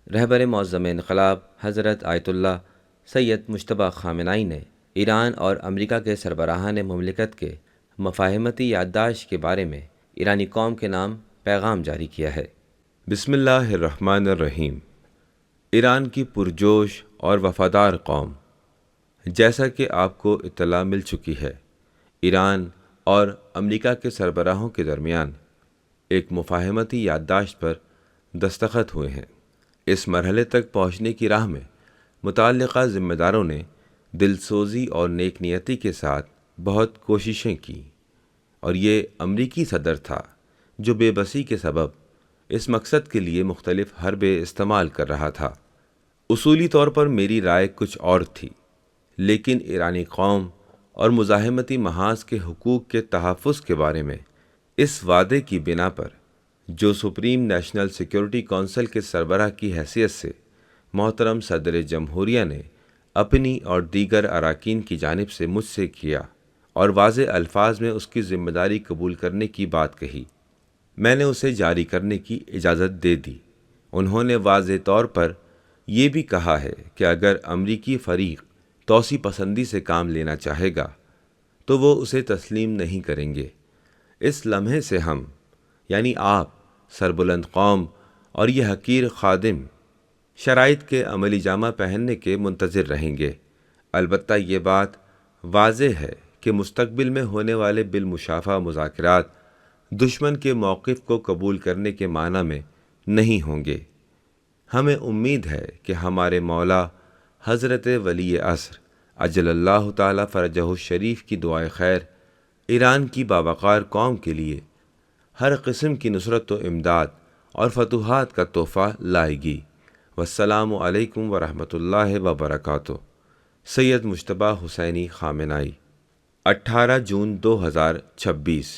رہبر معظم انقلاب حضرت آیت اللہ سید مجتبیٰ خامنہئی نے ایران اور امریکہ کے سربراہان مملکت کے مفاہمتی یادداشت کے بارے میں ایرانی قوم کے نام پیغام جاری کیا ہے۔ بسم اللہ الرحمن الرحیم۔ ایران کی پرجوش اور وفادار قوم، جیسا کہ آپ کو اطلاع مل چکی ہے، ایران اور امریکہ کے سربراہوں کے درمیان ایک مفاہمتی یادداشت پر دستخط ہوئے ہیں۔ اس مرحلے تک پہنچنے کی راہ میں متعلقہ ذمہ داروں نے دلسوزی اور نیک نیتی کے ساتھ بہت کوششیں کیں، اور یہ امریکی صدر تھا جو بے بسی کے سبب اس مقصد کے لیے مختلف حربے استعمال کر رہا تھا۔ اصولی طور پر میری رائے کچھ اور تھی، لیکن ایرانی قوم اور مزاحمتی محاذ کے حقوق کے تحفظ کے بارے میں اس وعدے کی بنا پر جو سپریم نیشنل سیکیورٹی کونسل کے سربراہ کی حیثیت سے محترم صدر جمہوریہ نے اپنی اور دیگر اراکین کی جانب سے مجھ سے کیا اور واضح الفاظ میں اس کی ذمہ داری قبول کرنے کی بات کہی، میں نے اسے جاری کرنے کی اجازت دے دی۔ انہوں نے واضح طور پر یہ بھی کہا ہے کہ اگر امریکی فریق توسیع پسندی سے کام لینا چاہے گا تو وہ اسے تسلیم نہیں کریں گے۔ اس لمحے سے ہم، یعنی آپ سربلند قوم اور یہ حقیر خادم، شرائط کے عملی جامہ پہننے کے منتظر رہیں گے۔ البتہ یہ بات واضح ہے کہ مستقبل میں ہونے والے بالمشافہہ مذاکرات دشمن کے موقف کو قبول کرنے کے معنی میں نہیں ہوں گے۔ ہمیں امید ہے کہ ہمارے مولا حضرت ولی عصر عجل اللہ تعالی فرجہ الشریف کی دعائے خیر ایران کی باوقار قوم کے لیے ہر قسم کی نصرت و امداد اور فتوحات کا تحفہ لائے گی۔ والسلام علیکم ورحمۃ اللہ وبرکاتہ۔ سید مجتبیٰ حسینی خامنہئی، 18 جون 2026۔